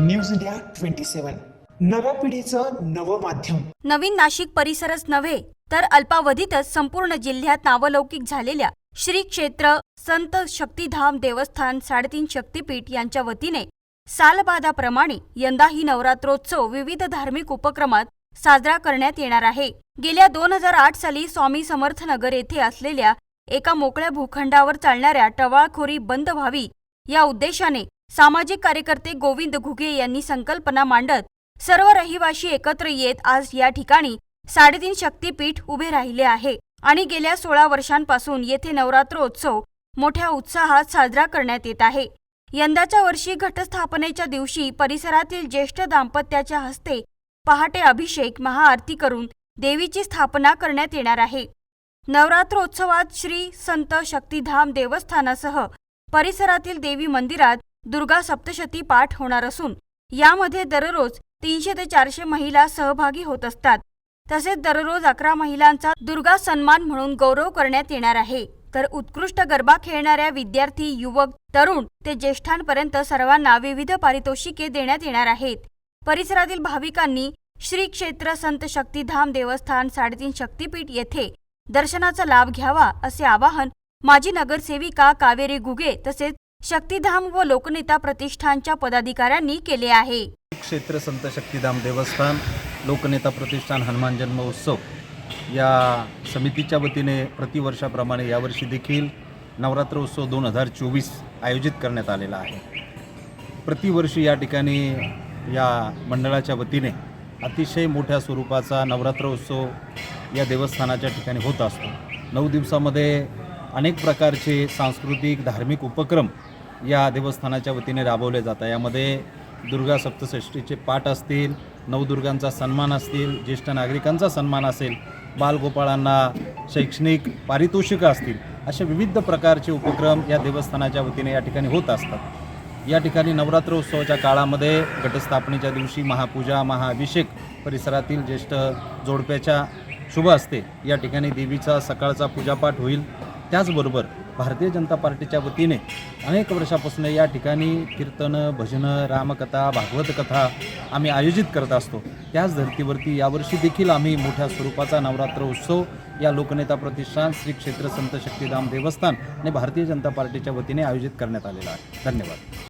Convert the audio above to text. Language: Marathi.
न्यूज इंडिया 27 नव्या पिढीचं नवं माध्यम। नवीन नाशिक परिसरच नव्हे तर अल्पावधीतच संपूर्ण जिल्ह्यात नावलौकिक झालेल्या श्री क्षेत्र संत शक्तिधाम देवस्थान 3.5 शक्तिपीठ यांच्या वतीने सालबादाप्रमाणे यंदाही नवरात्रोत्सव विविध धार्मिक उपक्रमात साजरा करण्यात येणार आहे। गेल्या 2008 साली स्वामी समर्थ नगर येथे असलेल्या एका मोकळ्या भूखंडावर चालणाऱ्या टवाळखोरी बंद व्हावी या उद्देशाने सामाजिक कार्यकर्ते गोविंद घुगे यांनी संकल्पना मांडत सर्व रहिवासी एकत्र येत आज या ठिकाणी 3.5 शक्तिपीठ उभे राहिले आहे आणि गेल्या 16 वर्षांपासून येथे नवरात्रोत्सव मोठ्या उत्साहात साजरा करण्यात येत आहे। यंदाच्या वर्षी घटस्थापनेच्या दिवशी परिसरातील ज्येष्ठ दाम्पत्याच्या हस्ते पहाटे अभिषेक महाआरती करून देवीची स्थापना करण्यात येणार आहे। नवरात्रोत्सवात श्री संत शक्तिधाम देवस्थानासह परिसरातील देवी मंदिरात दुर्गा सप्तशती पाठ होणार असून यामध्ये दररोज 300 ते 400 महिला सहभागी होत असतात। तसेच दररोज 11 महिलांचा दुर्गा सन्मान म्हणून गौरव करण्यात येणार आहे। तर उत्कृष्ट गरबा खेळणाऱ्या विद्यार्थी, युवक, तरुण ते ज्येष्ठांपर्यंत सर्वांना विविध पारितोषिके देण्यात येणार आहेत। परिसरातील भाविकांनी श्री क्षेत्र संत शक्तिधाम देवस्थान 3.5 शक्तिपीठ येथे दर्शनाचा लाभ घ्यावा असे आवाहन माजी नगरसेविका कावेरी घुगे तसेच शक्तिधाम व लोकनेता प्रतिष्ठानच्या पदाधिकाऱ्यांनी केले आहे। क्षेत्र संत शक्तिधाम देवस्थान लोकनेता प्रतिष्ठान हनुमान जन्मोत्सव या समितीच्या वतीने प्रतिवर्षाप्रमाणे यावर्षी देखील नवरात्रोत्सव 2024 आयोजित करण्यात आलेला आहे। प्रतिवर्षी या ठिकाणी या मंडळाच्या वतीने अतिशय मोठ्या स्वरूपाचा नवरात्रोत्सव या देवस्थानाच्या ठिकाणी होत असतो। 9 दिवसामध्ये अनेक प्रकारचे सांस्कृतिक धार्मिक उपक्रम या देवस्थानाच्या वतीने राबवले जातात। यामध्ये दुर्गा सप्तषष्टीचे पाठ असतील, नवदुर्गांचा सन्मान असतील, ज्येष्ठ नागरिकांचा सन्मान असेल, बालगोपाळांना शैक्षणिक पारितोषिकं असतील, अशा विविध प्रकारचे उपक्रम या देवस्थानाच्या वतीने या ठिकाणी होत असतात। या ठिकाणी नवरात्रोत्सवाच्या काळामध्ये घटस्थापनेच्या दिवशी महापूजा, महाअभिषेक परिसरातील ज्येष्ठ जोडप्याच्या शुभ असते। या ठिकाणी देवीचा सकाळचा पूजापाठ होईल। त्याचबरोबर भारतीय जनता पार्टीच्या वतीने अनेक वर्षापासून या ठिकाणी कीर्तनं, भजनं, रामकथा, भागवत कथा आम्ही आयोजित करत असतो। त्याच धर्तीवरती यावर्षी देखील आम्ही मोठ्या स्वरूपाचा नवरात्र उत्सव या लोकनेता प्रतिष्ठान श्री क्षेत्र संत शक्तिधाम देवस्थान आणि भारतीय जनता पार्टीच्या वतीने आयोजित करण्यात आलेला आहे। धन्यवाद।